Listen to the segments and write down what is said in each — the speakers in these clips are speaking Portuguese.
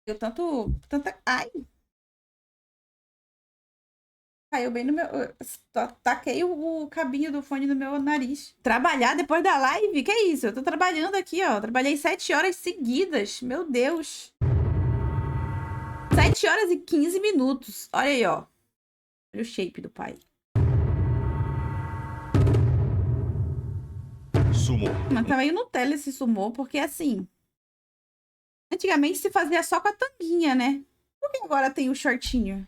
Eu tanta... Ai! Caiu bem no meu... Taquei o cabinho do fone no meu nariz. Trabalhar depois da live? Que é isso? Eu tô trabalhando aqui, ó. Trabalhei 7 horas seguidas. Meu Deus. 7 horas e 15 minutos. Olha aí, ó. Olha o shape do pai. Sumo. Mas tá meio Nutella esse sumô, porque assim... Antigamente se fazia só com a tanguinha, né? Por que agora tem o shortinho?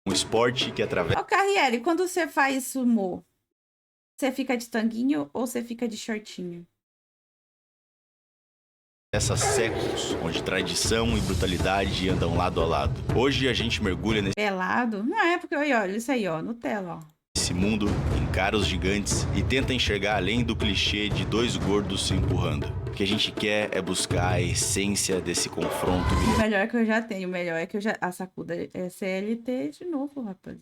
Um esporte que atravessa Ó, Carriere, quando você faz sumô, você fica de tanguinho ou você fica de shortinho? séculos, onde tradição e brutalidade andam lado a lado. Hoje a gente mergulha Pelado? Não é, porque olha isso aí, ó, Nutella, ó. nesse mundo, encara os gigantes e tenta enxergar além do clichê de dois gordos se empurrando. O que a gente quer é buscar a essência desse confronto. O melhor é que eu já tenho, o melhor é que eu já... A Sakuda é CLT de novo, rapaz.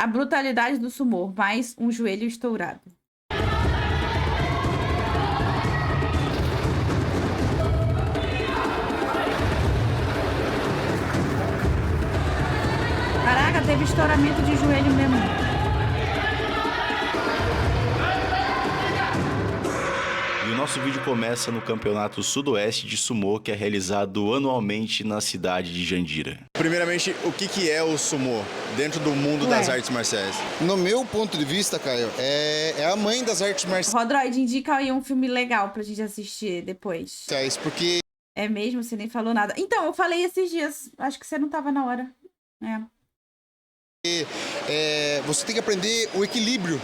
A brutalidade do sumô, mais um joelho estourado. Caraca, teve estouramento de joelho mesmo. E o nosso vídeo começa no Campeonato Sudoeste de Sumô, que é realizado anualmente na cidade de Jandira. Primeiramente, o que é o sumô dentro do mundo das artes marciais? No meu ponto de vista, Caio, é a mãe das artes Rodroid, indica aí um filme legal pra gente assistir depois. marciais, porque É mesmo? Você nem falou nada. Então, eu falei esses dias. Acho que você não tava na hora. você tem que aprender o equilíbrio.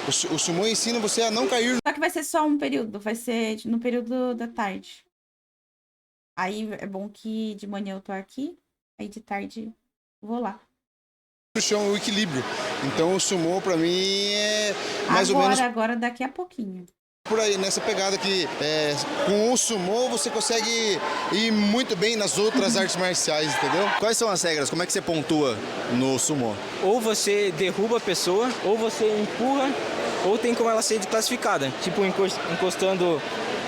O sumô ensina você a não cair. Só que vai ser só um período. Vai ser no período da tarde. Aí é bom que de manhã eu tô aqui. Aí de tarde eu vou lá. No chão, o equilíbrio. Então o sumô pra mim é mais ou menos Agora, daqui a pouquinho. por aí, nessa pegada que com o sumô você consegue ir muito bem nas outras artes marciais, entendeu? Quais são as regras? Como é que você pontua no sumô? Ou você derruba a pessoa, ou você empurra, ou tem como ela ser desclassificada. Tipo, encostando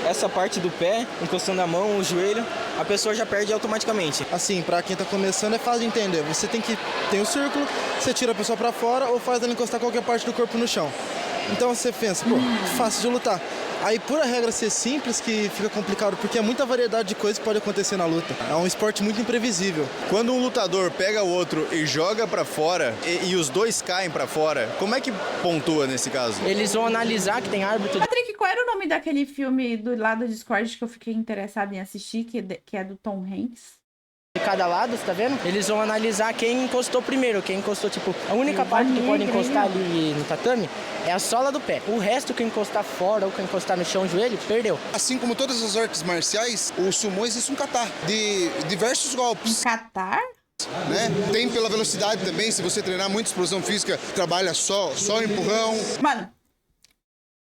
essa parte do pé, encostando a mão, o joelho, a pessoa já perde automaticamente. Assim, pra quem tá começando é fácil de entender. Você tem o círculo, você tira a pessoa pra fora ou faz ela encostar qualquer parte do corpo no chão. Então você pensa, pô, fácil de lutar. Aí por a regra ser simples que fica complicado, porque é muita variedade de coisas que pode acontecer na luta. É um esporte muito imprevisível. Quando um lutador pega o outro e joga pra fora, e os dois caem pra fora, como é que pontua nesse caso? Eles vão analisar que tem árbitro. Patrick, qual era o nome daquele filme do lado do Discord que eu fiquei interessada em assistir, que é do Tom Hanks? De cada lado, você tá vendo? Eles vão analisar quem encostou primeiro, quem encostou, tipo, a única parte que pode encostar ali no tatame é a sola do pé. O resto que encostar fora ou que encostar no chão, o joelho, perdeu. Assim como todas as artes marciais, o sumô existe um kata de diversos golpes, Catar? né? Tem pela velocidade também, se você treinar muita explosão física, trabalha só empurrão. Mano,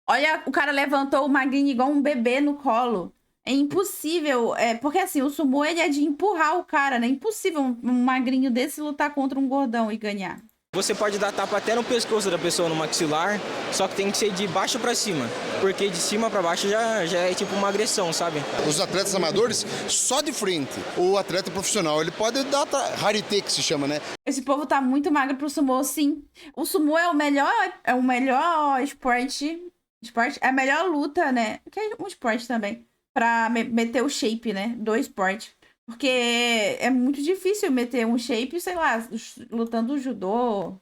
olha, o cara levantou o magrinho igual um bebê no colo. É impossível, porque assim, o sumô ele é de empurrar o cara, né? É impossível um magrinho desse lutar contra um gordão e ganhar. Você pode dar tapa até no pescoço da pessoa, no maxilar, só que tem que ser de baixo pra cima, porque de cima pra baixo já é tipo uma agressão, sabe? Os atletas amadores, só de frente. O atleta profissional, ele pode dar harite, que se chama, né? Esse povo tá muito magro pro sumô, sim. O sumô é o melhor esporte, é a melhor luta, né? Que é um esporte também, pra meter o shape, né? Do esporte. Porque é muito difícil meter um shape, sei lá, lutando judô,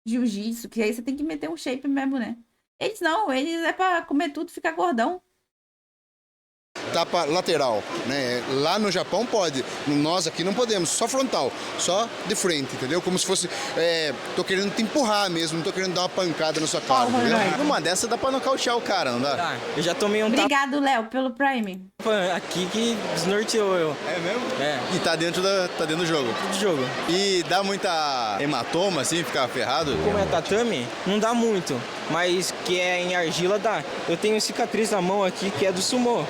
jiu-jitsu, que aí você tem que meter um shape mesmo, né? Eles não, eles é pra comer tudo e ficar gordão. Tapa lateral, né? Lá no Japão pode, nós aqui não podemos, só frontal, só de frente, entendeu? Como se fosse, tô querendo te empurrar mesmo, não tô querendo dar uma pancada na sua cara, entendeu? Numa dessa dá pra nocautear o cara, não dá? Tá, eu já tomei um Obrigado, Léo, pelo Prime. tapa aqui que desnorteou eu. É mesmo? É, E tá dentro do jogo. de jogo. E dá muita hematoma, assim, ficar ferrado? Como é tatame, não dá muito, mas que é em argila dá. Eu tenho cicatriz na mão aqui que é do sumô.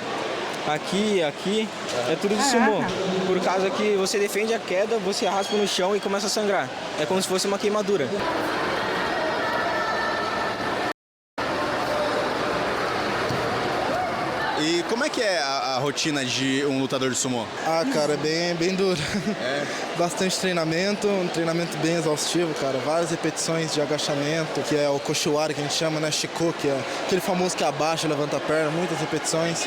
Aqui, é tudo de sumô. Por causa que você defende a queda, você raspa no chão e começa a sangrar. É como se fosse uma queimadura. E como é que é a rotina de um lutador de sumô? Ah, cara, é bem duro. Bastante treinamento, um treinamento bem exaustivo, cara. Várias repetições de agachamento, que é o Koshiwari, que a gente chama, né? Shiko, que é aquele famoso que abaixa, levanta a perna, muitas repetições.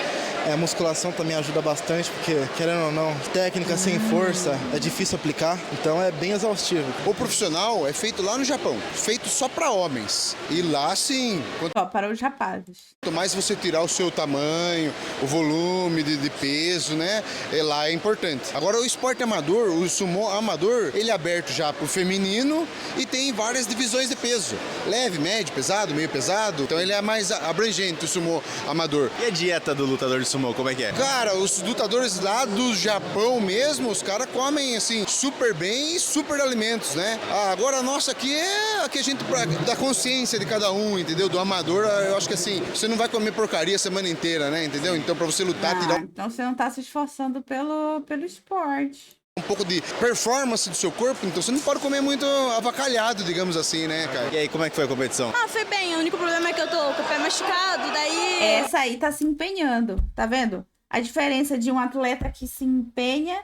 A musculação também ajuda bastante, porque, querendo ou não, técnica sem força é difícil aplicar, então é bem exaustivo. O profissional é feito lá no Japão, feito só para homens. E lá, sim, Só para os rapazes. quanto mais você tirar o seu tamanho, o volume de peso, né? Lá é importante. Agora, o esporte amador, o sumô amador, ele é aberto já pro feminino e tem várias divisões de peso. Leve, médio, pesado, meio pesado. Então ele é mais abrangente, o sumô amador. E a dieta do lutador de sumô, como é que é? Cara, os lutadores lá do Japão mesmo, os caras comem, assim, super bem e super alimentos, né? Agora, a nossa aqui é a que a gente, da consciência de cada um, entendeu? Do amador, eu acho que assim, você não vai comer porcaria a semana inteira, né? Entendeu? Então, pra você lutar, tirar Então você não tá se esforçando pelo esporte. um pouco de performance do seu corpo, então você não pode comer muito avacalhado, digamos assim, né, cara? E aí, como é que foi a competição? Ah, foi bem. O único problema é que eu tô com o pé machucado, daí... Essa aí tá se empenhando, tá vendo? A diferença de um atleta que se empenha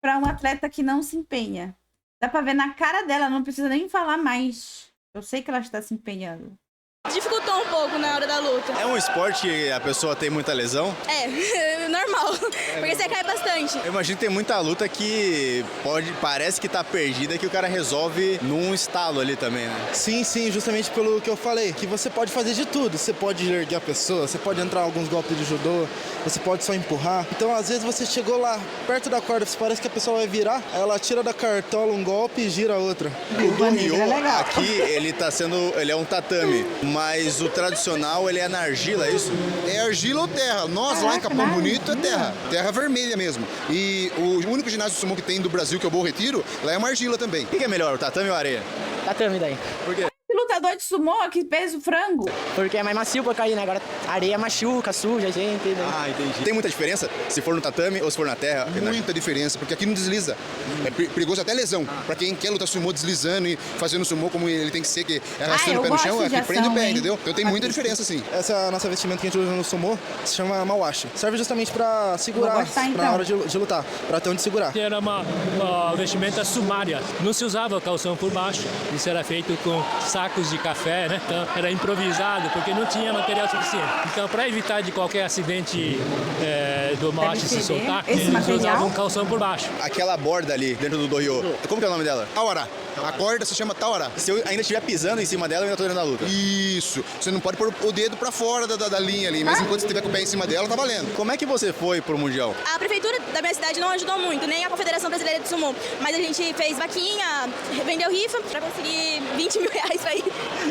para um atleta que não se empenha. Dá pra ver na cara dela, não precisa nem falar mais. Eu sei que ela está se empenhando. Dificultou um pouco na hora da luta. É um esporte que a pessoa tem muita lesão? É, normal. Porque você cai bastante. Eu imagino que tem muita luta que parece que tá perdida, que o cara resolve num estalo ali também, né? Sim, justamente pelo que eu falei, que você pode fazer de tudo. Você pode erguer a pessoa, você pode entrar em alguns golpes de judô, você pode só empurrar. Então, às vezes, você chegou lá, perto da corda, parece que a pessoa vai virar, ela tira da cartola um golpe e gira outra. O do Ryo, aqui, ele é um tatame, mas o tradicional, ele é na argila, é isso? É argila ou terra? Nós lá em Capão Bonito é terra. Terra vermelha mesmo. E o único ginásio de sumô que tem do Brasil, que é o Bom Retiro, lá é uma argila também. O que é melhor, o tatame ou a areia? Tatame daí. Por quê? Lutador de sumô que pesa o frango. Porque é mais macio pra cair, né? Agora areia machuca, suja a gente, né? Ah, entendi. Tem muita diferença se for no tatame ou se for na terra? Muita diferença, porque aqui não desliza. É perigoso até lesão. Pra quem quer lutar sumô deslizando e fazendo sumô como ele tem que ser, que é arrastando o pé no chão, aqui prende o pé, entendeu? Então tem muita diferença, sim. Essa é a nossa vestimenta que a gente usa no sumô, se chama mawashi. Serve justamente pra segurar, na hora de lutar, pra ter onde segurar. Era uma vestimenta sumária, não se usava calção por baixo, isso era feito com sacos de café, né? Então era improvisado, porque não tinha material suficiente. Então, para evitar de qualquer acidente do macho se soltar, eles usavam calção por baixo. Aquela borda ali, dentro do dohyo, como que é o nome dela? Taora. A corda se chama taora. Se eu ainda estiver pisando em cima dela, eu ainda tô dentro da luta. Isso. Você não pode pôr o dedo pra fora da linha ali, mas enquanto você estiver com o pé em cima dela, tá valendo. Como é que você foi pro Mundial? A prefeitura da minha cidade não ajudou muito, nem a Confederação Brasileira de Sumô. Mas a gente fez vaquinha, vendeu rifa pra conseguir 20 mil reais pra ir.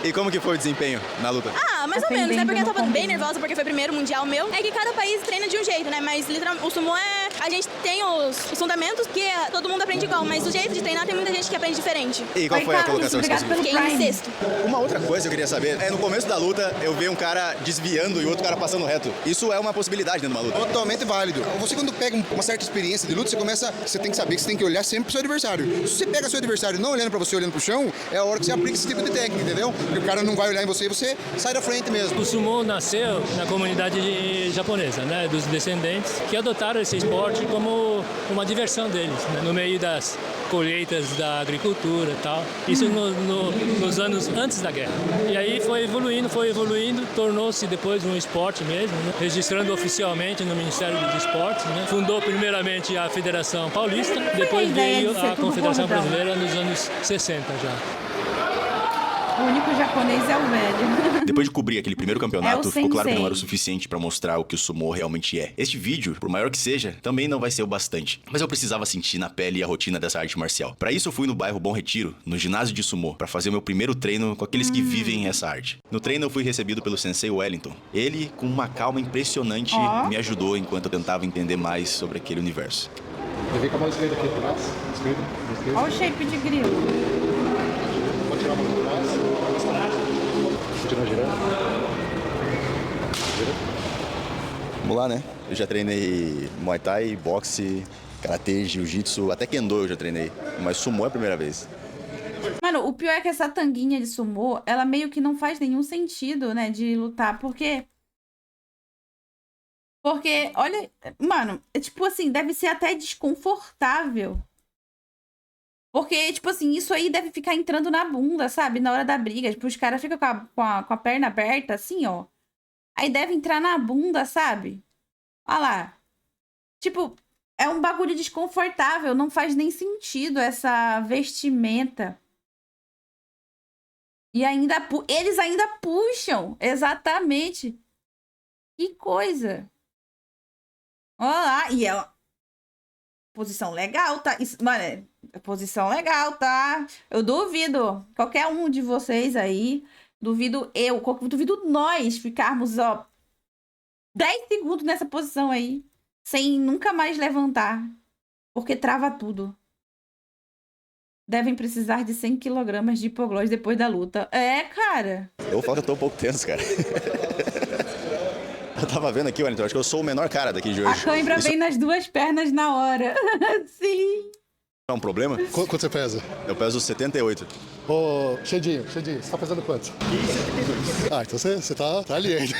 E como que foi o desempenho na luta? Ah, mais ou menos, né? Porque eu tava bem nervosa, porque foi o primeiro mundial meu. É que cada país treina de um jeito, né? Mas literalmente, o sumô é... A gente tem os fundamentos que todo mundo aprende igual, mas o jeito de treinar tem muita gente que aprende diferente. E qual foi a colocação que você conseguiu? Fiquei em sexto. Uma outra coisa que eu queria saber é no começo da luta eu ver um cara desviando e outro cara passando reto. Isso é uma possibilidade dentro de uma luta? Totalmente válido. Você quando pega uma certa experiência de luta, você tem que saber que você tem que olhar sempre pro seu adversário. Se você pega seu adversário não olhando pra você, olhando pro chão, é a hora que você aplica esse tipo de técnica, entendeu? Porque o cara não vai olhar em você e você sai da frente mesmo. O sumô nasceu na comunidade japonesa, né? Dos descendentes, que adotaram esse esporte como uma diversão deles, né? No meio das colheitas da agricultura e tal. Isso nos anos antes da guerra. E aí foi evoluindo, tornou-se depois um esporte mesmo, né? Registrando oficialmente no Ministério dos Esportes, né? Fundou primeiramente a Federação Paulista, depois veio a Confederação Brasileira nos anos 60 já. O único japonês é o velho. Depois de cobrir aquele primeiro campeonato, ficou claro que não sensei. era o suficiente pra mostrar o que o sumô realmente é. Este vídeo, por maior que seja, também não vai ser o bastante. Mas eu precisava sentir na pele a rotina dessa arte marcial. Pra isso eu fui no bairro Bom Retiro, no ginásio de sumô, pra fazer o meu primeiro treino com aqueles que vivem essa arte. No treino eu fui recebido pelo sensei Wellington. Ele, com uma calma impressionante, me ajudou enquanto eu tentava entender mais sobre aquele universo. Levei com a mão esquerda aqui atrás. Esquerda. Olha o shape de grilo. Pode tirar a mão de trás. Continua girando. Vamos lá, né? Eu já treinei Muay Thai, boxe, karatê, jiu-jitsu, até kendo eu já treinei. Mas sumô é a primeira vez. Mano, o pior é que essa tanguinha de sumô, ela meio que não faz nenhum sentido, né, de lutar, porque Porque, olha, mano, é tipo assim, deve ser até desconfortável. Porque, tipo assim, isso aí deve ficar entrando na bunda, sabe? Na hora da briga. Tipo, os caras ficam com a perna aberta, assim, ó. Aí deve entrar na bunda, sabe? Olha lá. Tipo, é um bagulho desconfortável. Não faz nem sentido essa vestimenta. E ainda eles ainda puxam. Exatamente. Que coisa. Olha lá. E é uma posição legal, tá? Isso, mano, é posição legal, tá? Eu duvido. Qualquer um de vocês aí. Duvido nós ficarmos, ó, 10 segundos nessa posição aí. Sem nunca mais levantar. Porque trava tudo. Devem precisar de 100 kg de hipoglós depois da luta. É, cara. Eu falo que eu tô um pouco tenso, cara. Eu tava vendo aqui, Wellington, acho que eu sou o menor cara daqui de hoje. A cãibra vem nas duas pernas na hora. Sim. É um problema? Quanto você pesa? Eu peso 78. Ô, Xandinho, você tá pesando quanto? 15,72. Ah, então você tá ali ainda.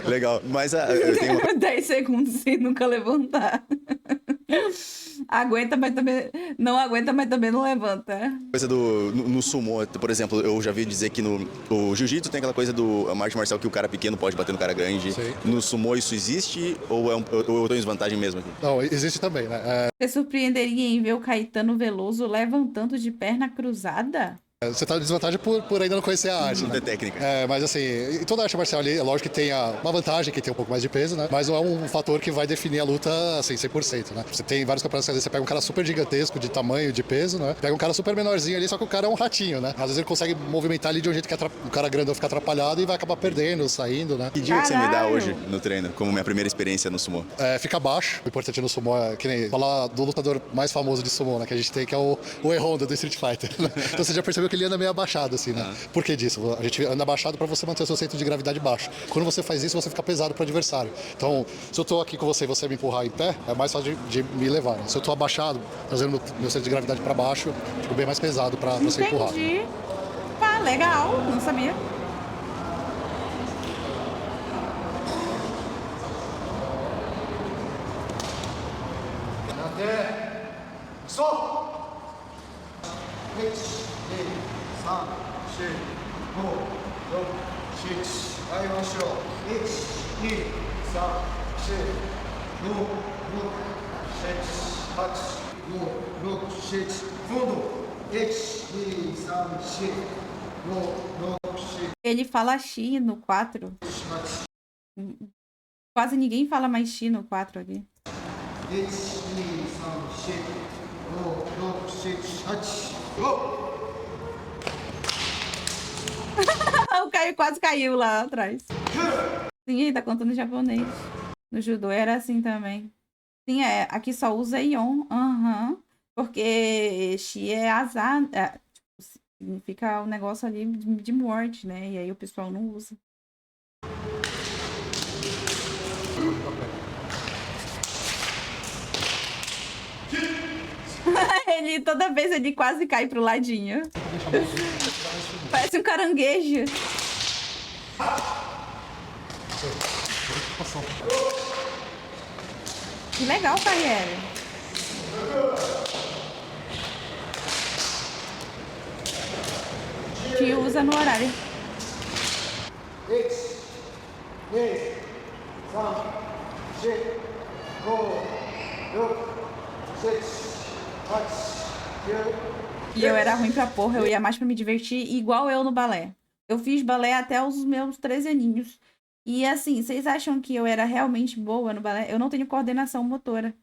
Legal, mas eu tenho uma 10 segundos sem nunca levantar. Aguenta, mas também não aguenta, mas também não levanta. coisa no sumô, por exemplo, eu já vi dizer que o jiu-jitsu tem aquela coisa do a arte marcial que o cara pequeno pode bater no cara grande. Sim. No sumô isso existe ou eu tô em desvantagem mesmo aqui? Não, existe também, né? Você surpreenderia em ver o Caetano Veloso levantando de perna cruzada? Você tá em desvantagem por ainda não conhecer a arte, Não né? tem técnica. Mas assim, em toda arte marcial ali, é lógico que tem uma vantagem, que tem um pouco mais de peso, né? Mas não é um fator que vai definir a luta, assim, 100%, né? Você tem vários campeonatos que às vezes você pega um cara super gigantesco de tamanho, de peso, né? Pega um cara super menorzinho ali, só que o cara é um ratinho, né? Às vezes ele consegue movimentar ali de um jeito que o cara grandão fica atrapalhado e vai acabar perdendo, saindo, né? Que dia que você me dá hoje no treino, como minha primeira experiência no sumô? Fica baixo. O importante no sumô é, que nem falar do lutador mais famoso de sumô, né? Que a gente tem, que é o E-Honda do Street Fighter. Né? Então você já percebeu que ele anda meio abaixado, assim, né? Por que disso? A gente anda abaixado para você manter o seu centro de gravidade baixo. Quando você faz isso, você fica pesado para o adversário. Então, se eu tô aqui com você e você me empurrar em pé, é mais fácil de me levar. Né? Se eu tô abaixado, trazendo meu centro de gravidade para baixo, fico bem mais pesado para você empurrar. Entendi. Pá, legal. Não sabia. Stop! 1, 2, 3, 4, 5, 6. Vai, Mancho. 1, 2, 3, 4, 5, 6, 8, 9, 10. Fundo. 1, 2, 3, 4, 5, 6. Ele fala Xi no 4. Quase ninguém fala mais Xi no 4 aqui. 1, 2, 3, 4, 5, 6, 8. O Caio quase caiu lá atrás. Sim, ele tá contando japonês. No judô era assim também. Sim, aqui só usa Ion. Porque Xi é azar. Tipo, significa um negócio ali de morte, né? E aí o pessoal não usa. Toda vez ele quase cai pro ladinho. Parece um caranguejo. Que legal, Carriere. Que usa no horário. 1, 2, 3, 4, 5, 6, 8, 9. E eu era ruim pra porra, eu ia mais pra me divertir, igual eu no balé. Eu fiz balé até os meus 13 aninhos. E assim, vocês acham que eu era realmente boa no balé? Eu não tenho coordenação motora.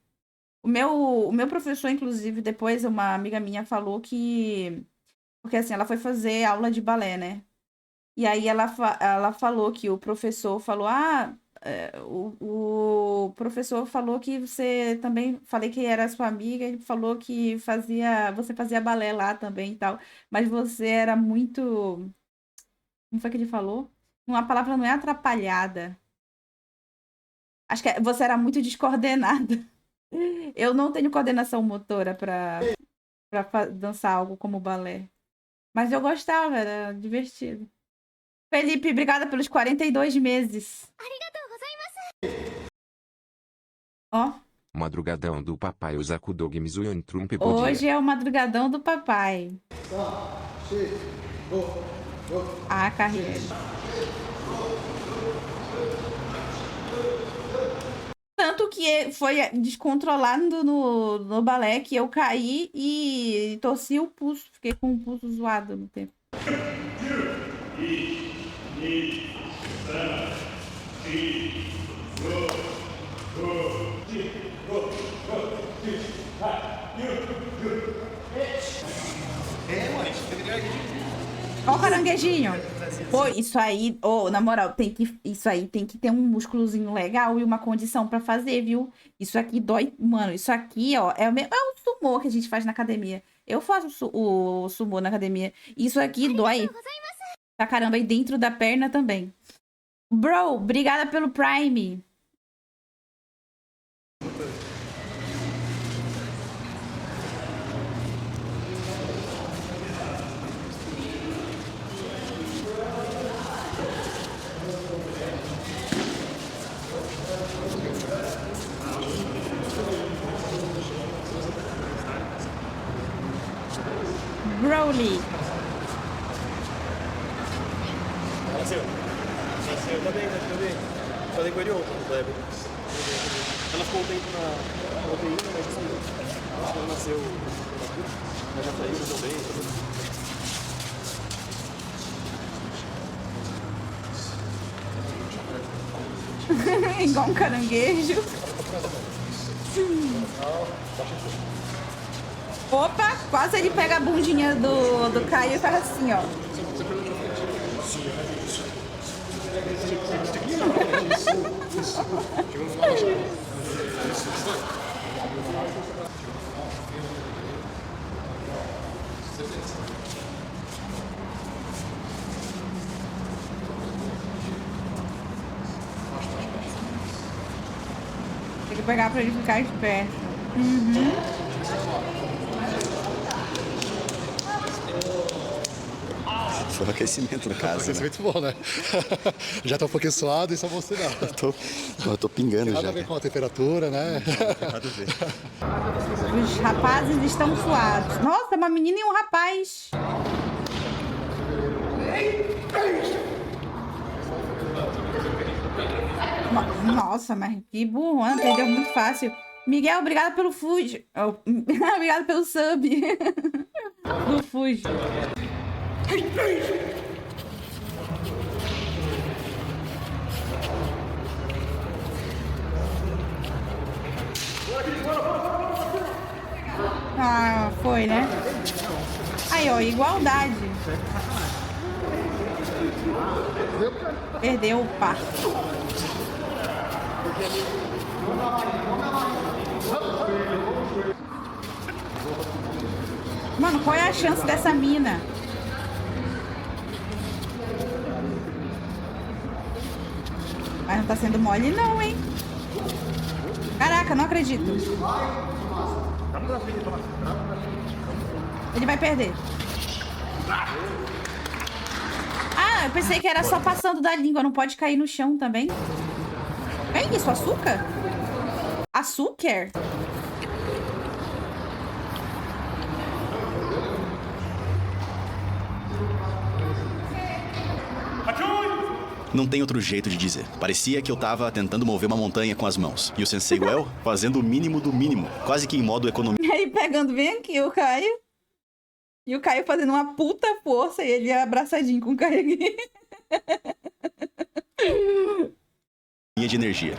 O meu professor, inclusive, depois uma amiga minha falou que... Porque assim, ela foi fazer aula de balé, né? E aí ela falou que o professor falou... o professor falou que você também... Falei que era sua amiga, ele falou que você fazia balé lá também e tal. Mas você era muito... Como foi que ele falou? Uma palavra não é atrapalhada. Acho que você era muito descoordenada. Eu não tenho coordenação motora pra dançar algo como balé. Mas eu gostava, era divertido. Felipe, obrigada pelos 42 meses. Ó. Madrugadão do papai Osakudog Mizuyon Trump Hoje é o madrugadão do papai. Ah, carreira. Tanto que foi descontrolado no balé que eu caí e torci o pulso. Fiquei com o pulso zoado no tempo. Ó o caranguejinho. Pô, isso aí, na moral, isso aí tem que ter um músculozinho legal e uma condição pra fazer, viu? Isso aqui dói, mano, isso aqui, ó, é o sumô que a gente faz na academia. Eu faço o sumô na academia. Isso aqui dói pra caramba, e dentro da perna também. Bro, obrigada pelo Prime. Broly. Nasceu. Tá bem. Falei com ele ontem, Kleber. Ela ficou um tempo na UTI, mas já saiu. Ela nasceu, mas já saiu, já bem. Igual um caranguejo. Opa, quase ele pega a bundinha do Caio e faz assim, ó. Tem que pegar pra ele ficar esperto. Foi um aquecimento no caso. Aquecimento bom, né? Já tá um pouquinho suado, isso é bom sinal. Eu tô pingando tem já. Nada a ver com a temperatura, né? Nada a ver. Os rapazes estão suados. Nossa, uma menina e um rapaz. Nossa, mas que burro, perdeu muito fácil. Miguel, obrigado pelo Fuji. Obrigado pelo sub. Do Fuji. Ah, foi, né? Aí, ó, igualdade. Perdeu o par. Mano, qual é a chance dessa mina? Mas não tá sendo mole não, hein? Caraca, não acredito. Ele vai perder. Ah, eu pensei que era só passando da língua. Não pode cair no chão também. É isso, açúcar? Açúcar? Não tem outro jeito de dizer. Parecia que eu tava tentando mover uma montanha com as mãos. E o Sensei Well fazendo o mínimo do mínimo. Quase que em modo economia. E aí pegando bem aqui o Caio. E o Caio fazendo uma puta força. E ele abraçadinho com o Caio aqui. De energia.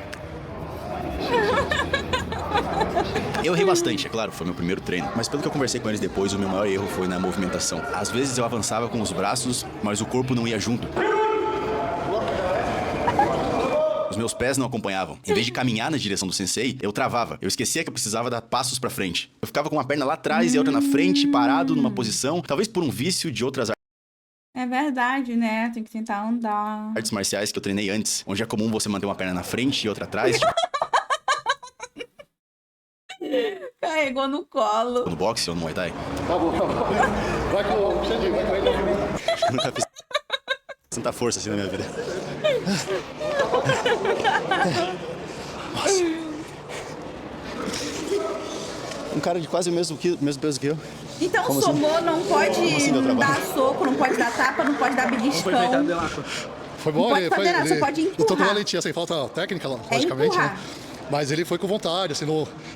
Eu errei bastante, é claro, foi meu primeiro treino. Mas pelo que eu conversei com eles depois, o meu maior erro foi na movimentação. Às vezes eu avançava com os braços, mas o corpo não ia junto. Os meus pés não acompanhavam. Em vez de caminhar na direção do sensei, eu travava. Eu esquecia que eu precisava dar passos pra frente. Eu ficava com uma perna lá atrás e a outra na frente, parado numa posição, talvez por um vício de outras É verdade, né? Tem que tentar andar. artes marciais que eu treinei antes, onde é comum você manter uma perna na frente e outra atrás. Carregou no colo. No boxe ou no Muay Thai. Vai com o Xandinho, vai com ele. Eu nunca fiz tanta força assim na minha vida. Nossa. Um cara de quase o mesmo peso que eu. Então Como o sumô não pode assim deu trabalho? dar soco, não pode dar tapa, não pode dar beliscão. Foi bom, Não pode fazer nada, você pode lutou com empurrar. valentia, sem falta técnica, logicamente, né? empurrar. Mas ele foi com vontade, assim,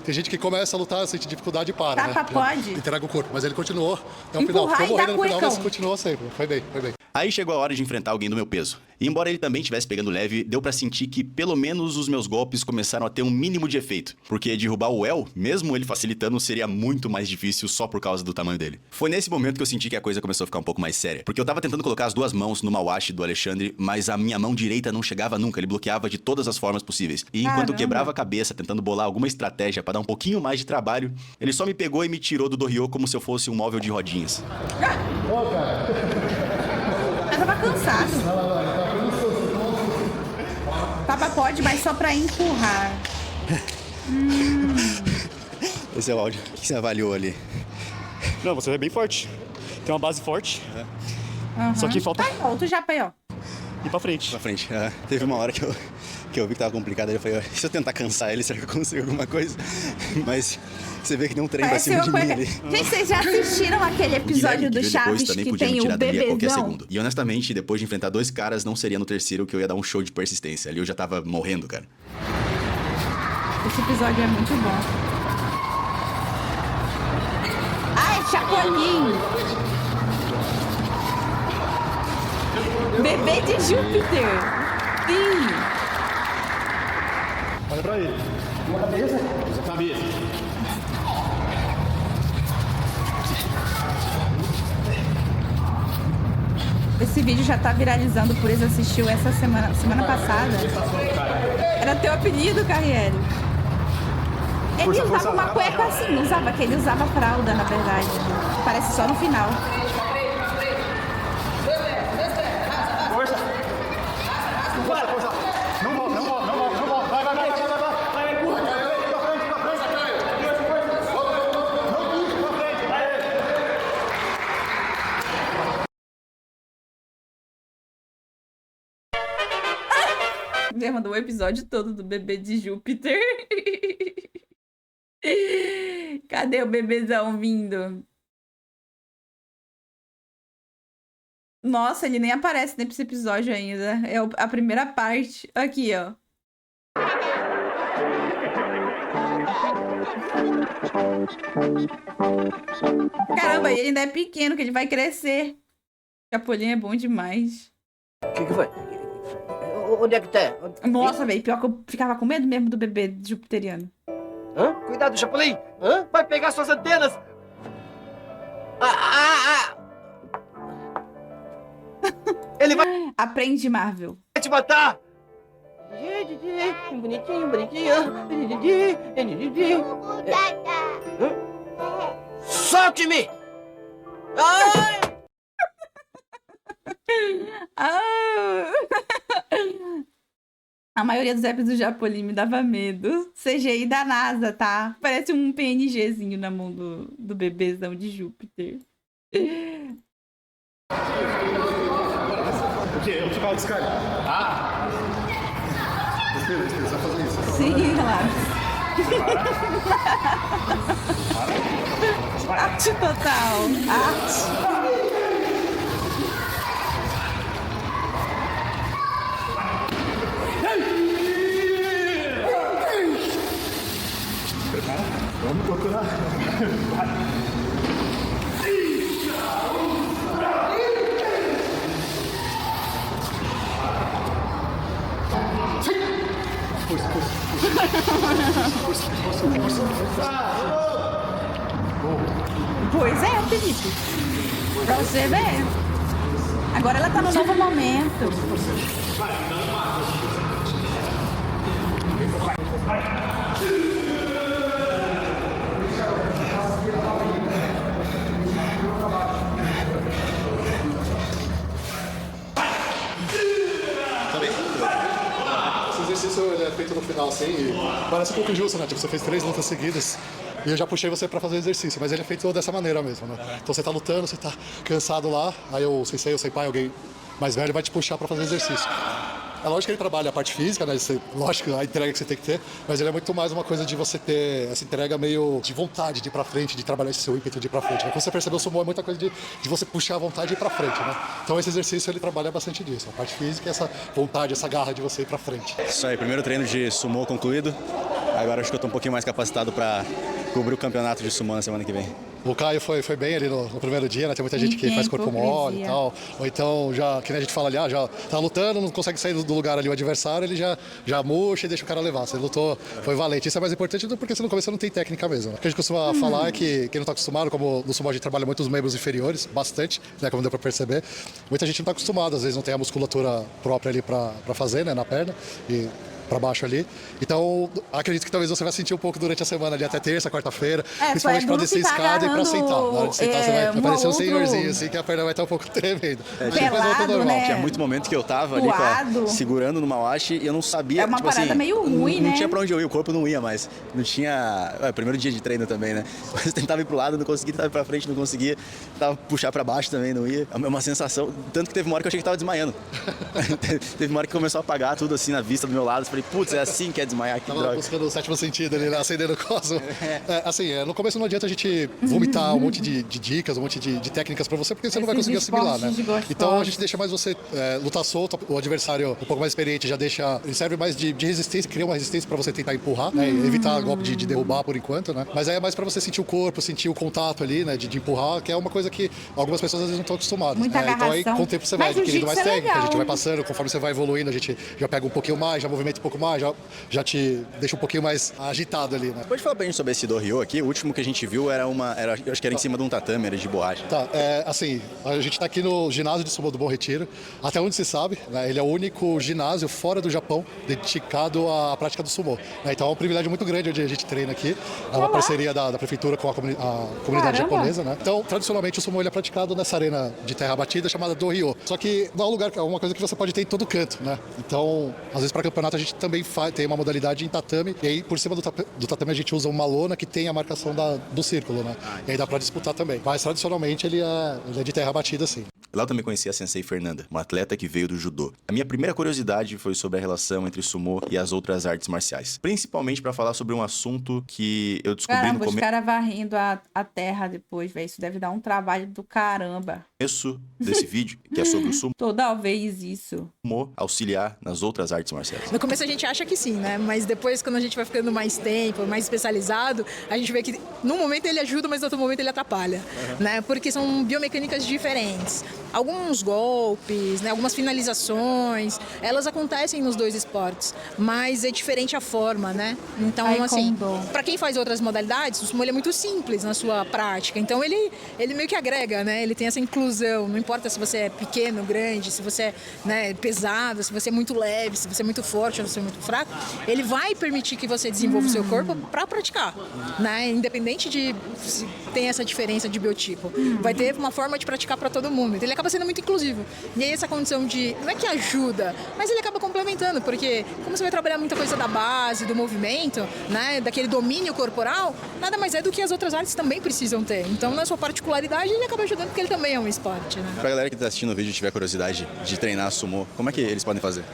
tem gente que começa a lutar, sente dificuldade e para, Tapa né? pode. Entrega o corpo, mas ele continuou até o Empurrar final. Ficou e dar morrendo no final, mas cuecão. continuou sempre. Foi bem, foi bem. Aí chegou a hora de enfrentar alguém do meu peso. E embora ele também estivesse pegando leve, deu pra sentir que pelo menos os meus golpes começaram a ter um mínimo de efeito. Porque derrubar o El, mesmo ele facilitando, seria muito mais difícil só por causa do tamanho dele. Foi nesse momento que eu senti que a coisa começou a ficar um pouco mais séria. Porque eu tava tentando colocar as duas mãos no Mawashi do Alexandre, mas a minha mão direita não chegava nunca, ele bloqueava de todas as formas possíveis. E enquanto eu quebrava a cabeça tentando bolar alguma estratégia pra dar um pouquinho mais de trabalho, ele só me pegou e me tirou do Doryo como se eu fosse um móvel de rodinhas. Eu tava cansado. Tapa pode, mas só pra empurrar. Esse é o áudio. O que você avaliou ali? Não, você é bem forte. Tem uma base forte. Uhum. Só que falta Tá, outro japa aí, ó. ir pra frente. Pra frente. Teve uma hora que eu vi que tava complicado. Aí eu falei, se eu tentar cansar ele, será que eu consigo alguma coisa? Mas você vê que deu um trem pra Parece cima de uma mim coisa... ali. Gente, vocês já assistiram aquele episódio do Chaves que tem o bebezão? E honestamente, depois de enfrentar dois caras, não seria no terceiro que eu ia dar um show de persistência. Ali eu já tava morrendo, cara. Esse episódio é muito bom. Ai, Chapolin! Bebê de Júpiter! Sim! Olha pra ele. Uma cabeça. Usa a cabeça. Esse vídeo já tá viralizando, por isso assistiu essa semana passada. Era teu apelido, Carriere. Ele usava uma cueca assim, não usava, que ele usava fralda, na verdade. Parece só no final. Força. Força, força. Não volta, não volta, não volta, não volta. Vai, vai, vai, vai, vai, vai. Vai, empurra, cara. Pra frente, pra frente, cara. Não puxa, pra frente. Vai. Mandou o episódio todo do bebê de Júpiter. Cadê o bebezão vindo? Nossa, ele nem aparece nesse episódio ainda. É a primeira parte. Aqui, ó. Caramba, ele ainda é pequeno, que ele vai crescer. Chapolin é bom demais. O que foi? Onde é que tá? Nossa, velho, pior que eu ficava com medo mesmo do bebê jupiteriano. Hã? Cuidado, Chapolin! Hã? Vai pegar suas antenas! Ele vai Aprende, Marvel. te matar! Bonitinho, bonitinho. Solte-me! Ai! A maioria dos apps do Chapolin me dava medo. CGI da NASA, tá? Parece um PNGzinho na mão do bebezão de Júpiter. O quê? Eu ficava descarga. Ah! Respira, você vai fazer isso. Sim, relaxa. Arte total. Arte. Vamos procurar. Pois é, Felipe. Pra você ver. Agora ela tá no novo momento. Esse exercício ele é feito no final assim, e parece um pouco injusto, né? Tipo, você fez 3 lutas seguidas e eu já puxei você pra fazer o exercício, mas ele é feito dessa maneira mesmo, né? Então você tá lutando, você tá cansado lá, aí o sensei, o senpai, alguém mais velho vai te puxar pra fazer o exercício. É lógico que ele trabalha a parte física, né? Lógico, a entrega que você tem que ter, mas ele é muito mais uma coisa de você ter essa entrega meio de vontade de ir pra frente, de trabalhar esse seu ímpeto de ir pra frente. Quando você percebeu, o sumo é muita coisa de você puxar a vontade de ir pra frente, né? Então esse exercício ele trabalha bastante disso, a parte física e essa vontade, essa garra de você ir pra frente. Isso aí, primeiro treino de sumo concluído. Agora acho que eu tô um pouquinho mais capacitado para cobrir o campeonato de sumo na semana que vem. O Caio foi bem ali no primeiro dia, né? Tem muita gente que faz corpo mole e tal. Ou então, já, que nem a gente fala ali, já tá lutando, não consegue sair do lugar ali o adversário, ele já murcha e deixa o cara levar. Você lutou, foi valente. Isso é mais importante do porque você no começo não tem técnica mesmo. O que a gente costuma falar é que quem não tá acostumado, como no sumo a gente trabalha muito os membros inferiores, bastante, né? Como deu pra perceber. Muita gente não tá acostumada, às vezes não tem a musculatura própria ali pra fazer, né? Na perna. E para baixo ali. Então, acredito que talvez você vai sentir um pouco durante a semana ali, até terça, quarta-feira, principalmente para descer a escada e para sentar. Na hora de sentar, você vai aparecer um senhorzinho assim, que a perna vai estar um pouco tremenda. Depois volta ao normal. Né? Tinha muito momento que eu tava ali segurando no Mawashi e eu não sabia. É uma parada meio ruim, né? Não tinha pra onde eu ir, o corpo não ia mais. Não tinha. Primeiro dia de treino também, né? Mas tentava ir pro lado, não conseguia, tentava ir pra frente, não conseguia. Tentava puxar pra baixo também, não ia. É uma sensação. Tanto que teve uma hora que eu achei que tava desmaiando. Teve uma hora que começou a apagar tudo assim na vista do meu lado. Eu falei, putz, é assim que é desmaiar, que droga. Buscando o sétimo sentido ali, né? Acendendo o cosmo. No começo não adianta a gente vomitar um monte de dicas, um monte de técnicas pra você, porque você não vai conseguir assimilar, né? Então a gente deixa mais você lutar solto, o adversário um pouco mais experiente já deixa, ele serve mais de resistência, cria uma resistência pra você tentar empurrar, né? Evitar golpe de derrubar por enquanto, né? Mas aí é mais pra você sentir o corpo, sentir o contato ali, né? De empurrar, que é uma coisa que algumas pessoas às vezes não estão acostumadas. Então aí com o tempo você vai adquirindo mais técnica, a gente vai passando, conforme você vai evoluindo, a gente já pega um pouquinho mais, já movimenta um pouco mais, já te deixa um pouquinho mais agitado ali, né? Pode falar pra gente sobre esse do-ryo aqui? O último que a gente viu acho que era em cima de um tatame, era de borracha. Tá, a gente tá aqui no ginásio de sumo do Bom Retiro, até onde se sabe, né? Ele é o único ginásio fora do Japão dedicado à prática do sumo, né? Então é um privilégio muito grande onde a gente treina aqui, é uma parceria da prefeitura com a comunidade japonesa, né? Então, tradicionalmente o sumo ele é praticado nessa arena de terra batida chamada do-ryo, só que não é um lugar, é uma coisa que você pode ter em todo canto, né? Então, às vezes para campeonato a gente também tem uma modalidade em tatame, e aí por cima do tatame a gente usa uma lona que tem a marcação do círculo, né? E aí dá pra disputar também. Mas tradicionalmente ele é de terra batida, sim. Lá eu também conheci a Sensei Fernanda, uma atleta que veio do judô. A minha primeira curiosidade foi sobre a relação entre sumo e as outras artes marciais. Principalmente pra falar sobre um assunto que eu descobri no começo. Os caras varrendo a terra depois, velho. Isso deve dar um trabalho do caramba. Começo desse vídeo, que é sobre o sumo. Toda vez isso. Auxiliar nas outras artes marciais. No começo a gente acha que sim, né? Mas depois, quando a gente vai ficando mais tempo, mais especializado, a gente vê que num momento ele ajuda, mas no outro momento ele atrapalha, né? Porque são biomecânicas diferentes. Alguns golpes, né? Algumas finalizações, elas acontecem nos dois esportes, mas é diferente a forma, né? Então, assim, para quem faz outras modalidades, o sumo ele é muito simples na sua prática. Então, ele meio que agrega, né? Ele tem essa inclusão. Não importa se você é pequeno, grande, se você é, né, pesado, se você é muito leve, se você é muito forte ou se você é muito fraco, ele vai permitir que você desenvolva o seu corpo para praticar, né? Independente de se tem essa diferença de biotipo. Vai ter uma forma de praticar para todo mundo. Então, ele acaba sendo muito inclusivo. E aí essa condição de, não é que ajuda, mas ele acaba complementando, porque como você vai trabalhar muita coisa da base, do movimento, né, daquele domínio corporal, nada mais é do que as outras artes também precisam ter. Então, na sua particularidade, ele acaba ajudando porque ele também é um esporte, né? Pra galera que tá assistindo o vídeo e tiver curiosidade de treinar sumo, como é que eles podem fazer?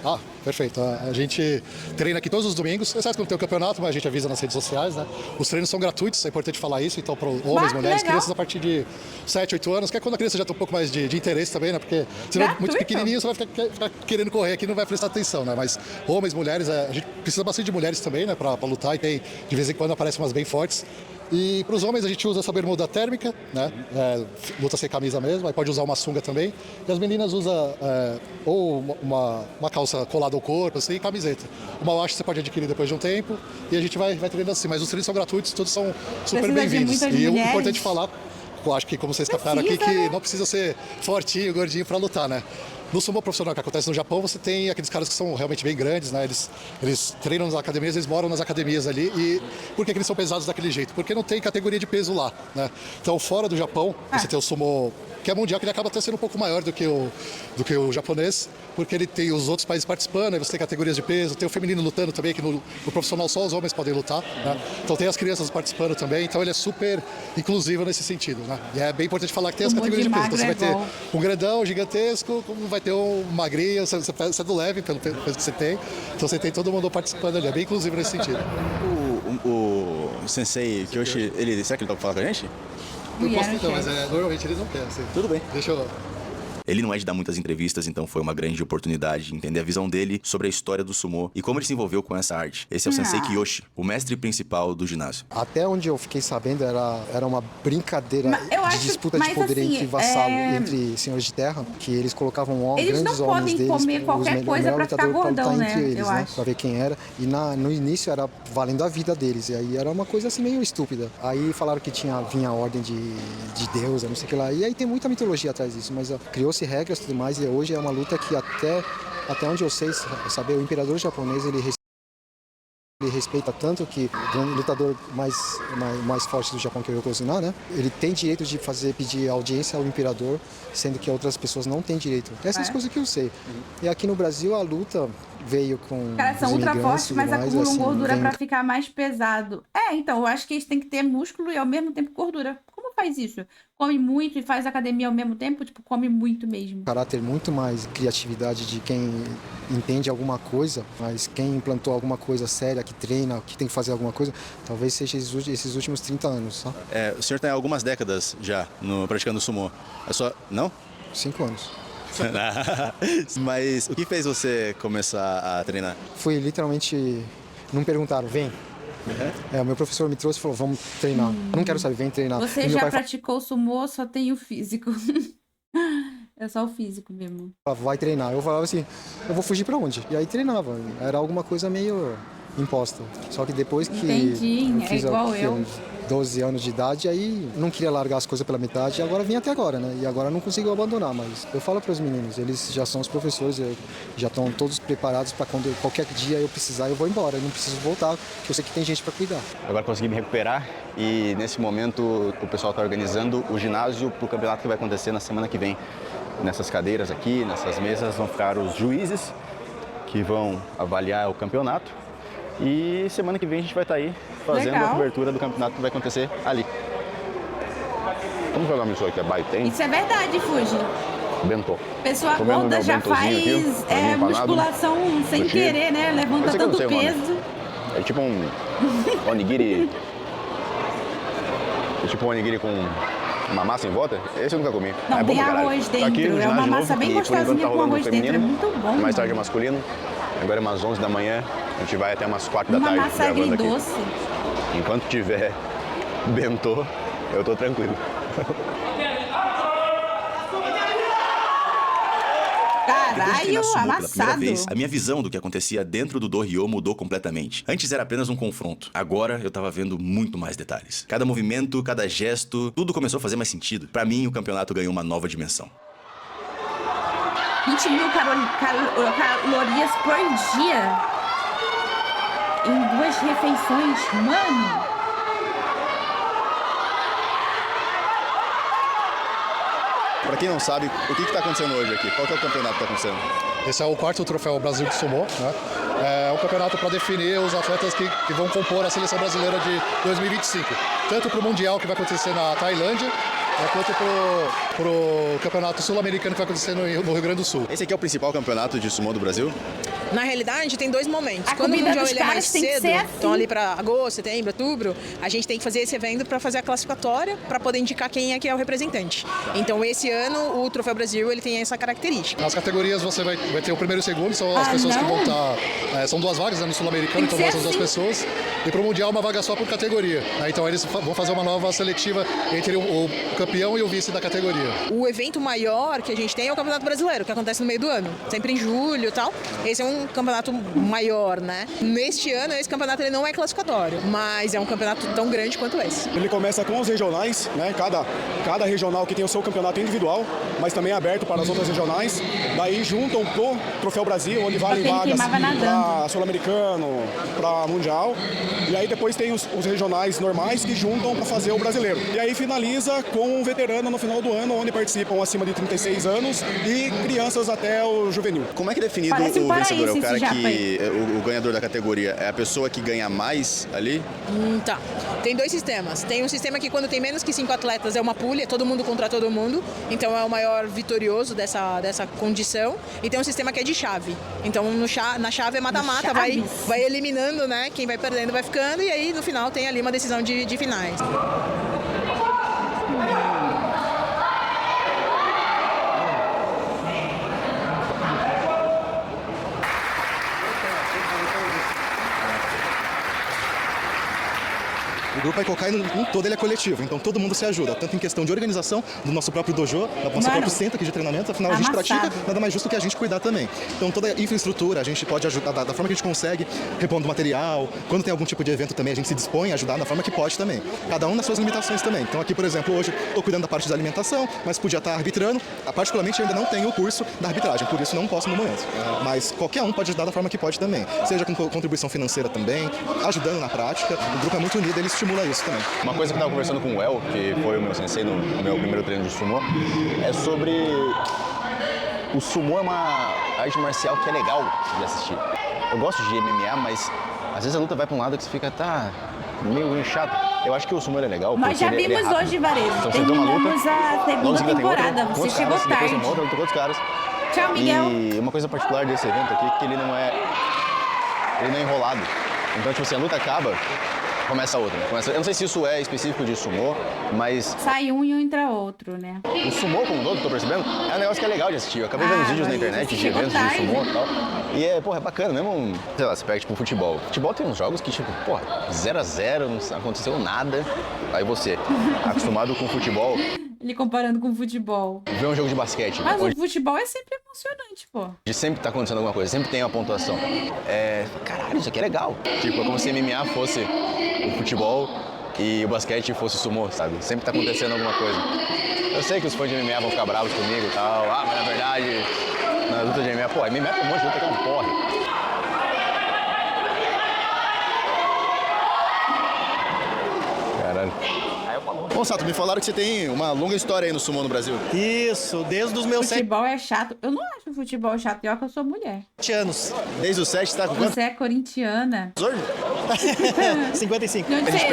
Perfeito. A gente treina aqui todos os domingos. Você sabe que não tem o campeonato, mas a gente avisa nas redes sociais, né? Os treinos são gratuitos, é importante falar isso. Então, para homens, mulheres, crianças a partir de 7, 8 anos, que é quando a criança já tem um pouco mais de interesse também, né? Porque se não muito pequenininho, você vai ficar querendo correr aqui e não vai prestar atenção, né? Mas homens, mulheres, a gente precisa bastante de mulheres também, né? Pra lutar, e tem, de vez em quando aparecem umas bem fortes. E para os homens a gente usa essa bermuda térmica, né? Luta sem camisa mesmo, aí pode usar uma sunga também. E as meninas usam ou uma calça colada ao corpo, assim, e camiseta. Uma washi você pode adquirir depois de um tempo e a gente vai treinando assim. Mas os treinos são gratuitos, todos são super bem-vindos. E é importante falar, eu acho que como vocês captaram aqui, que não precisa ser fortinho, gordinho para lutar, né? No sumo profissional que acontece no Japão, você tem aqueles caras que são realmente bem grandes, né? Eles treinam nas academias, eles moram nas academias ali. E por que eles são pesados daquele jeito? Porque não tem categoria de peso lá, né? Então, fora do Japão, você tem o sumo, que é mundial, que ele acaba até sendo um pouco maior do que o japonês, porque ele tem os outros países participando, aí você tem categorias de peso, tem o feminino lutando também, que no profissional só os homens podem lutar, né? Então tem as crianças participando também, então ele é super inclusivo nesse sentido, né? E é bem importante falar que tem as categorias de peso. Então você vai ter um grandão, gigantesco, como vai vai ter um magrinho, você é do leve pelo peso que você tem. Então você tem todo mundo participando ali, é bem inclusivo nesse sentido. O sensei Kyoshi, será que ele toca falar com a gente? Eu posso então, mas normalmente eles não querem, assim. Tudo bem. Deixa eu... Ele não é de dar muitas entrevistas, então foi uma grande oportunidade de entender a visão dele sobre a história do sumô e como ele se envolveu com essa arte. Esse é o Sensei Kiyoshi, o mestre principal do ginásio. Até onde eu fiquei sabendo, era uma brincadeira de disputa de poder assim, entre vassalo, entre senhores de terra, que eles colocavam eles grandes não homens podem deles, comer qualquer coisa pra ficar gordão, né? Entre eles, eu acho. Pra ver quem era. E no início era valendo a vida deles. E aí era uma coisa assim meio estúpida. Aí falaram que vinha a ordem de Deus, não sei o que lá. E aí tem muita mitologia atrás disso, mas criou-se regras e tudo mais. E hoje é uma luta que até onde eu sei saber, o imperador japonês ele respeita tanto que o lutador mais forte do Japão, que é o Yokozuna, né? Ele tem direito de pedir audiência ao imperador, sendo que outras pessoas não têm direito. Essas coisas que eu sei. E aqui no Brasil a luta veio com são ultra fortes, mas acumulam gordura pra ficar mais pesado. Então, eu acho que eles têm que ter músculo e ao mesmo tempo gordura. Como faz isso? Come muito e faz academia ao mesmo tempo? Tipo, come muito mesmo. Caráter muito mais criatividade de quem entende alguma coisa, mas quem implantou alguma coisa séria, que treina, que tem que fazer alguma coisa, talvez seja esses últimos 30 anos, tá? O senhor tem algumas décadas já praticando sumô. É só... Não? 5 anos. Mas o que fez você começar a treinar? Foi literalmente... Não perguntaram, vem. O meu professor me trouxe e falou, vamos treinar. Eu não quero saber, vem treinar. Você já praticou sumô, só tem o físico. É só o físico mesmo. Vai treinar. Eu falava assim, eu vou fugir pra onde? E aí treinava. Era alguma coisa meio imposta. Só que depois que eu fiz igual eu. 12 anos de idade, aí não queria largar as coisas pela metade, e agora vim até agora, né? E agora não consigo abandonar, mas eu falo para os meninos, eles já são os professores, já estão todos preparados para quando qualquer dia eu precisar, eu vou embora, eu não preciso voltar, porque eu sei que tem gente para cuidar. Agora consegui me recuperar e nesse momento o pessoal está organizando o ginásio para o campeonato que vai acontecer na semana que vem. Nessas cadeiras aqui, nessas mesas, vão ficar os juízes que vão avaliar o campeonato. E semana que vem a gente vai estar aí fazendo a cobertura do campeonato que vai acontecer ali. Como que é o nome disso aqui? É Baiten? Isso é verdade, Fuji. Bentô. Pessoa gorda já faz musculação sem querer, né? Levanta tanto peso. É tipo um onigiri. É tipo um onigiri com uma massa em volta? Esse eu nunca comi. Não, tem arroz dentro. Aqui, é uma massa bem gostosinha com arroz dentro. É muito bom. Mais tarde é masculino. Agora é umas 11 da manhã. A gente vai até umas 4 da tarde. Uma massa agridoce. Enquanto tiver bentô, eu tô tranquilo. Caralho, amassado. A minha visão do que acontecia dentro do Dohyo mudou completamente. Antes era apenas um confronto. Agora eu tava vendo muito mais detalhes. Cada movimento, cada gesto, tudo começou a fazer mais sentido. Pra mim, o campeonato ganhou uma nova dimensão. 20 mil calorias por dia. Em 2 refeições, mano. Pra quem não sabe, o que está acontecendo hoje aqui? Qual que é o campeonato que está acontecendo? Esse é o 4º Troféu Brasil de Sumô, né? É um campeonato para definir os atletas que vão compor a seleção brasileira de 2025. Tanto para o Mundial que vai acontecer na Tailândia, quanto para o Campeonato Sul-Americano que vai acontecer no Rio Grande do Sul. Esse aqui é o principal campeonato de sumô do Brasil? Na realidade, tem 2 momentos. Quando o Mundial ele é mais cedo, assim. então ali para agosto, setembro, outubro, a gente tem que fazer esse evento para fazer a classificatória, para poder indicar quem é que é o representante. Então, esse ano, o Troféu Brasil ele tem essa característica. Nas categorias, você vai ter o primeiro e o segundo, são as pessoas que vão estar... são 2 vagas, né, no Sul-Americano, então vão ser 2 pessoas. E para o Mundial, uma vaga só por categoria. Então, eles vão fazer uma nova seletiva entre o campeão e o vice da categoria. O evento maior que a gente tem é o Campeonato Brasileiro, que acontece no meio do ano, sempre em julho e tal. Esse é um campeonato maior, né? Neste ano, esse campeonato ele não é classificatório, mas é um campeonato tão grande quanto esse. Ele começa com os regionais, né? Cada regional que tem o seu campeonato individual, mas também é aberto para as outras regionais. Daí juntam pro Troféu Brasil, onde valem vagas para Sul-Americano, para Mundial. E aí depois tem os regionais normais que juntam para fazer o brasileiro. E aí finaliza com um veterano no final do ano, onde participam acima de 36 anos e crianças até o juvenil. Como é que é definido Parece o vencedor é o esse cara japa que... aí? O ganhador da categoria é a pessoa que ganha mais ali? Tá. Tem 2 sistemas. Tem um sistema que quando tem menos que 5 atletas é uma pool, é todo mundo contra todo mundo. Então é o maior vitorioso dessa condição. E tem um sistema que é de chave. Então na chave é mata-mata, vai eliminando, né? Quem vai perdendo vai ficando. E aí no final tem ali uma decisão de finais. O grupo Aikokai, em todo, ele é coletivo, então todo mundo se ajuda, tanto em questão de organização do nosso próprio dojo, do nosso próprio centro aqui de treinamento, afinal a gente pratica, nada mais justo que a gente cuidar também. Então toda a infraestrutura a gente pode ajudar da forma que a gente consegue, repondo material, quando tem algum tipo de evento também a gente se dispõe a ajudar da forma que pode também. Cada um nas suas limitações também. Então aqui, por exemplo, hoje estou cuidando da parte da alimentação, mas podia estar arbitrando, particularmente eu ainda não tenho o curso da arbitragem, por isso não posso no momento. Mas qualquer um pode ajudar da forma que pode também, seja com contribuição financeira também, ajudando na prática, o grupo é muito unido, ele estimula isso também. Uma coisa que eu estava conversando com o El, que foi o meu sensei no meu primeiro treino de sumo, é sobre o sumo é uma arte marcial que é legal de assistir. Eu gosto de MMA, mas às vezes a luta vai para um lado que você fica, meio chato. Eu acho que o sumo é legal. Nós já vimos hoje, Varejo. Então, terminamos a segunda temporada. Você chegou tarde. Depois tem outra, luta com outros caras. Tchau, Miguel. E uma coisa particular desse evento aqui é que ele não é enrolado. Então, tipo assim, a luta acaba, começa outra. Eu não sei se isso é específico de sumô, mas... Sai um e entra outro, né? O sumô, como todo, tô percebendo, é um negócio que é legal de assistir. Eu acabei vendo vídeos na internet de eventos de sumô e tal. E é bacana, mesmo, sei lá, você pega tipo futebol. Futebol tem uns jogos que, 0-0, não aconteceu nada. Aí você, acostumado com futebol... Ele comparando com futebol. Ver um jogo de basquete. Mas o futebol é sempre emocionante, pô. De sempre tá acontecendo alguma coisa, sempre tem uma pontuação. Caralho, isso aqui é legal. Tipo, é como se MMA fosse o futebol e o basquete fosse o sumô, sabe? Sempre tá acontecendo alguma coisa. Eu sei que os fãs de MMA vão ficar bravos comigo e tal. Mas na verdade, na luta de MMA, MMA tem um monte de luta que é um porre. Caralho. Bom, Sato, me falaram que você tem uma longa história aí no sumo no Brasil. Isso, desde os meus 7 Futebol é chato. Eu não acho futebol chato, pior que eu sou mulher. anos. Desde os 7, tá com quanto? Você é corintiana. 55.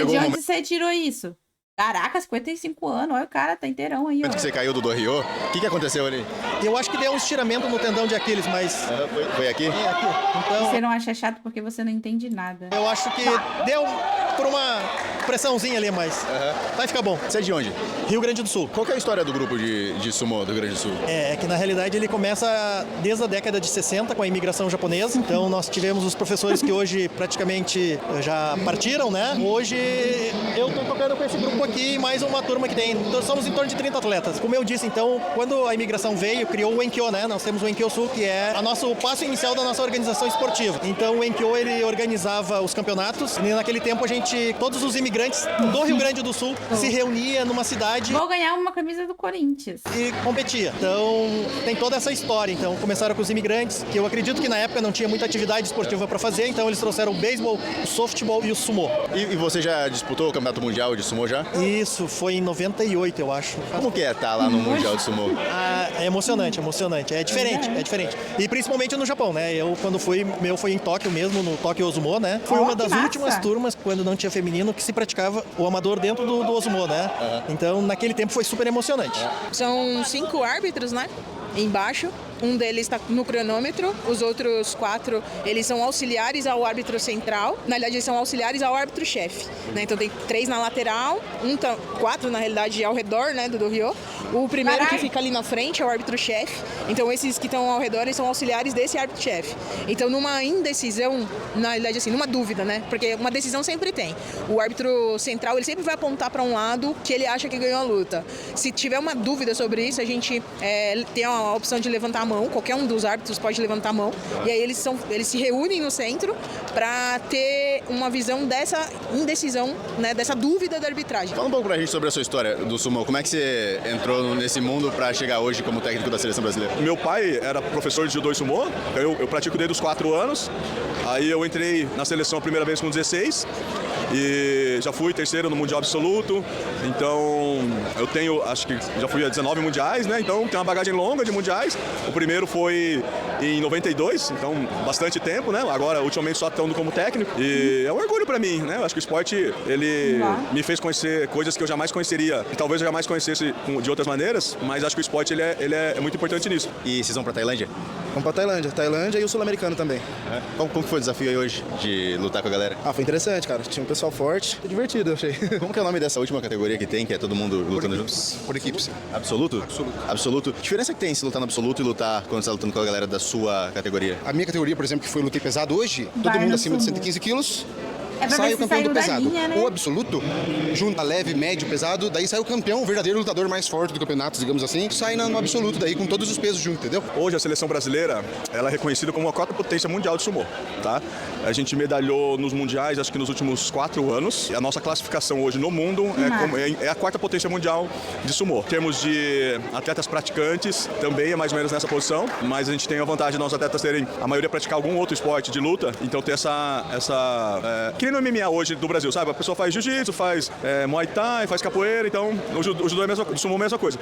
De onde você tirou isso? Caraca, 55 anos, olha o cara, tá inteirão aí, ó. Que você caiu do Rio, o que aconteceu ali? Eu acho que deu um estiramento no tendão de Aquiles, mas... Foi aqui? É, aqui. Então... Você não acha chato porque você não entende nada. Eu acho que deu por uma pressãozinha ali, mas vai ficar bom. Você é de onde? Rio Grande do Sul. Qual que é a história do grupo de sumo do Rio Grande do Sul? É que na realidade ele começa desde a década de 60 com a imigração japonesa. Então nós tivemos os professores que hoje praticamente já partiram, né? Hoje eu tô tocando com esse grupo aqui, mais uma turma que tem. Então, somos em torno de 30 atletas. Como eu disse, então, quando a imigração veio, criou o Enkyo, né? Nós temos o Enkyo Sul, que é o nosso passo inicial da nossa organização esportiva. Então o Enkyo, ele organizava os campeonatos. E naquele tempo todos os imigrantes do Rio Grande do Sul se reuniam numa cidade. Vou ganhar uma camisa do Corinthians. E competia. Então tem toda essa história. Então começaram com os imigrantes, que eu acredito que na época não tinha muita atividade esportiva para fazer. Então eles trouxeram o beisebol, o softball e o sumo. E você já disputou o Campeonato Mundial de Sumo já? Isso, foi em 98, eu acho. Como que é estar lá no Mundial de Sumo? É emocionante. É diferente. E principalmente no Japão, né? Eu, quando fui, foi em Tóquio mesmo, no Tóquio Osumo, né? Foi uma das últimas turmas, quando não tinha feminino, que se praticava o amador dentro do Osumo, né? Então, naquele tempo foi super emocionante. São 5 árbitros, né? Embaixo. Um deles está no cronômetro, os outros 4, eles são auxiliares ao árbitro central. Na realidade, eles são auxiliares ao árbitro-chefe, né? Então tem 3 na lateral, 4 na realidade ao redor, né, do Rio. O primeiro que fica ali na frente é o árbitro-chefe. Então esses que estão ao redor, eles são auxiliares desse árbitro-chefe. Então numa indecisão, na realidade assim, numa dúvida, né? Porque uma decisão sempre tem. O árbitro central, ele sempre vai apontar para um lado que ele acha que ganhou a luta. Se tiver uma dúvida sobre isso, a gente tem a opção de levantar a mão, qualquer um dos árbitros pode levantar a mão, e aí eles se reúnem no centro para ter uma visão dessa indecisão, né, dessa dúvida da arbitragem. Fala um pouco pra gente sobre a sua história do sumo. Como é que você entrou nesse mundo para chegar hoje como técnico da seleção brasileira? Meu pai era professor de judô e sumo, eu pratico desde os 4 anos, aí eu entrei na seleção a primeira vez com 16, e já fui terceiro no Mundial Absoluto, então Então, eu tenho, acho que já fui a 19 mundiais, né? Então, tenho uma bagagem longa de mundiais. O primeiro foi em 92, então bastante tempo, né? Agora, ultimamente, só atuando como técnico. E é um orgulho pra mim, né? Eu acho que o esporte, ele me fez conhecer coisas que eu jamais conheceria, que talvez eu jamais conhecesse de outras maneiras, mas acho que o esporte, ele é muito importante nisso. E vocês vão pra Tailândia? Vamos pra Tailândia e o sul-americano também. Como foi o desafio aí hoje de lutar com a galera? Foi interessante, cara. Tinha um pessoal forte, foi divertido, eu achei. Como que é o nome dessa última categoria que tem, que é todo mundo lutando juntos? Por equipes. Absoluto? Absoluto. Que diferença que tem se lutar no absoluto e lutar quando você tá lutando com a galera da sua categoria? A minha categoria, por exemplo, que foi lutei pesado hoje, Vai todo mundo no acima de sumo. 115 quilos. É pra Sai ver o se campeão saiu do da pesado. linha, né? O absoluto, junta leve, médio, pesado, daí sai o campeão, o verdadeiro lutador mais forte do campeonato, digamos assim, sai no absoluto, daí com todos os pesos juntos, entendeu? Hoje a seleção brasileira, ela é reconhecida como a quarta potência mundial de sumô, tá? A gente medalhou nos mundiais, acho que nos últimos 4 anos. A nossa classificação hoje no mundo é a quarta potência mundial de sumô. Em termos de atletas praticantes, também é mais ou menos nessa posição, mas a gente tem a vantagem de nossos atletas terem, a maioria praticar algum outro esporte de luta, então ter que nem no MMA hoje do Brasil, sabe? A pessoa faz jiu-jitsu, faz muay thai, faz capoeira, então o judô é o sumô é a mesma coisa.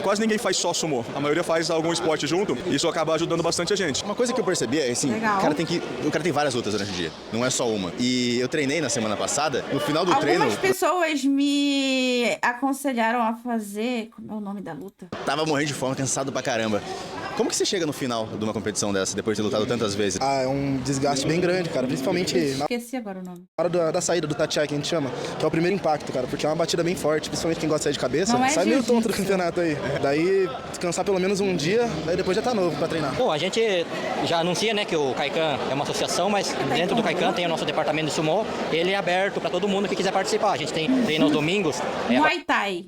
Quase ninguém faz só sumô, a maioria faz algum esporte junto, e isso acaba ajudando bastante a gente. Uma coisa que eu percebi é assim, o cara tem várias lutas durante o dia, não é só uma. E eu treinei na semana passada, no final do treino... Algumas pessoas me aconselharam a fazer... Como é o nome da luta? Tava morrendo de fome, cansado pra caramba. Como que você chega no final de uma competição dessa, depois de ter lutado tantas vezes? É um desgaste bem grande, cara, principalmente Esqueci agora o nome. na hora da saída do Tachai, que a gente chama, que é o primeiro impacto, cara, porque é uma batida bem forte, principalmente quem gosta de sair de cabeça, Não é sai meio jiu-jitsu. tonto do campeonato aí. Daí, descansar pelo menos um dia, daí depois já tá novo pra treinar. Bom, a gente já anuncia, né, que o Kaikan é uma associação, mas dentro do Kaikan tem o nosso departamento de sumô, ele é aberto para todo mundo que quiser participar. A gente tem treino aos domingos, Muay Thai.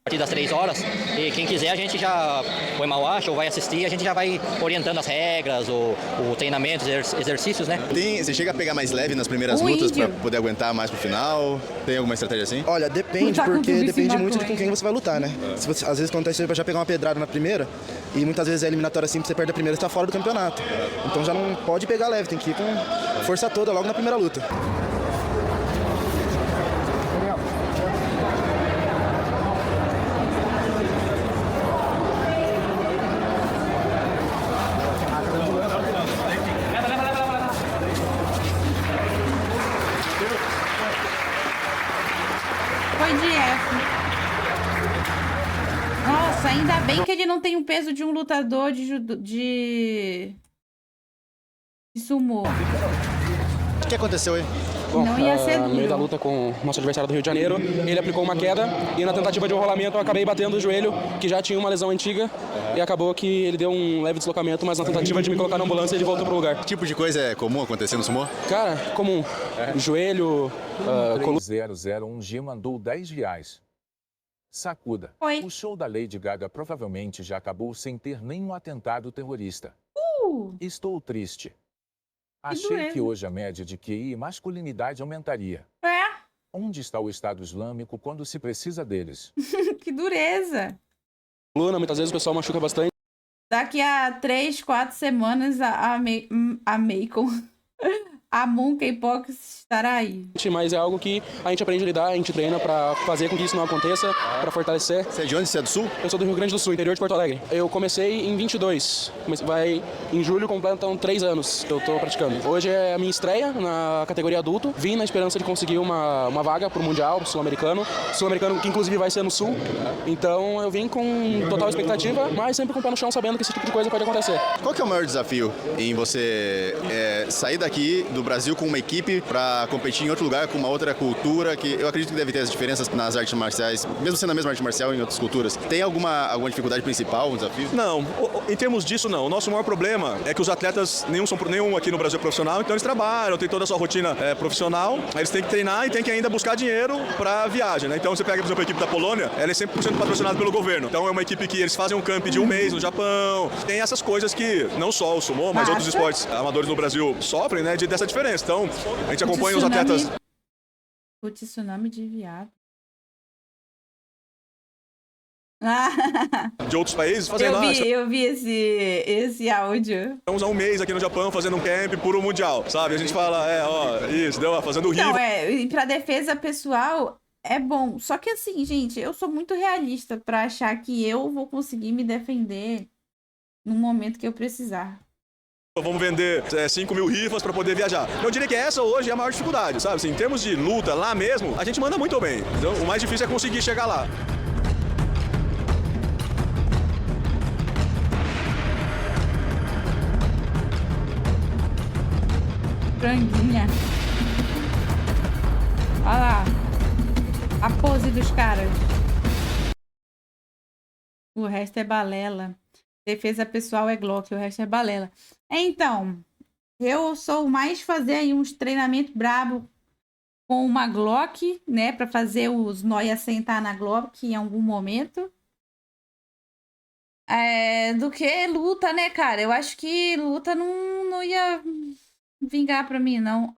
a partir das 3 horas, e quem quiser a gente já põe mauacha ou vai assistir, a gente já vai orientando as regras, o treinamento, exercícios, né? Você chega a pegar mais leve nas primeiras lutas pra poder aguentar mais pro final? Tem alguma estratégia assim? Olha, depende, porque depende muito de com quem você vai lutar, né? Se você, às vezes acontece você já pegar uma pedrada na primeira, e muitas vezes é eliminatória assim, você perde a primeira e tá fora do campeonato. Então já não pode pegar leve, tem que ir com força toda logo na primeira luta. Foi de F. Nossa, ainda bem que ele não tem o peso de um lutador de sumô. O que aconteceu aí? Bom, Não ia ser no meio duro. da luta com o nosso adversário do Rio de Janeiro, ele aplicou uma queda e na tentativa de um rolamento eu acabei batendo o joelho, que já tinha uma lesão antiga, e acabou que ele deu um leve deslocamento, mas na tentativa de me colocar na ambulância ele voltou pro lugar. Que tipo de coisa é comum acontecer no sumô? Cara, comum. Joelho, coluna. 3001G mandou R$10. Sacuda. O show da Lady Gaga provavelmente já acabou sem ter nenhum atentado terrorista. Estou triste. Achei dureza. que hoje a média de QI e masculinidade aumentaria. Onde está o Estado Islâmico quando se precisa deles? Que dureza. Muitas vezes o pessoal machuca bastante. Daqui a 3, 4 semanas a Macon, a Monkey Pox estará aí. Mas é algo que a gente aprende a lidar, a gente treina pra fazer com que isso não aconteça, pra fortalecer. Você é de onde? Você é do Sul? Eu sou do Rio Grande do Sul, interior de Porto Alegre. Eu comecei em 22, em julho completam 3 anos que eu tô praticando. Hoje é a minha estreia na categoria adulto. Vim na esperança de conseguir uma vaga pro Mundial, pro Sul-Americano. Sul-Americano que inclusive vai ser no Sul. Então eu vim com total expectativa, mas sempre com o pé no chão, sabendo que esse tipo de coisa pode acontecer. Qual que é o maior desafio em você sair daqui do Brasil com uma equipe pra competir em outro lugar com uma outra cultura, que eu acredito que deve ter as diferenças nas artes marciais, mesmo sendo a mesma arte marcial em outras culturas. Tem alguma dificuldade principal, um desafio? Não, em termos disso não. O nosso maior problema é que os atletas, nenhum aqui no Brasil é profissional, então eles trabalham, tem toda a sua rotina profissional, aí eles têm que treinar e têm que ainda buscar dinheiro pra viagem, né? Então você pega, por exemplo, a equipe da Polônia, ela é 100% patrocinada pelo governo. Então é uma equipe que eles fazem um camp de um mês no Japão. Tem essas coisas que não só o sumô, mas outros esportes amadores no Brasil sofrem, né, dessa diferença. Então a gente acompanha os atletas... Putz, tsunami de viado. de outros países fazendo Eu vi esse áudio. Estamos há um mês aqui no Japão fazendo um camp por um mundial, sabe? A gente fala, fazendo o Rio. Não, e pra defesa pessoal, é bom. Só que assim, gente, eu sou muito realista pra achar que eu vou conseguir me defender no momento que eu precisar. Vamos vender 5 mil rifas para poder viajar. Eu diria que essa hoje é a maior dificuldade, sabe? Assim, em termos de luta, lá mesmo, a gente manda muito bem. Então, o mais difícil é conseguir chegar lá. Franguinha. Olha lá. A pose dos caras. O resto é balela. Defesa pessoal é Glock, o resto é balela. Então, eu sou mais fazer aí uns treinamentos brabo com uma Glock, né? Pra fazer os nóia sentar na Glock em algum momento. Do que luta, né, cara? Eu acho que luta não ia vingar pra mim, não.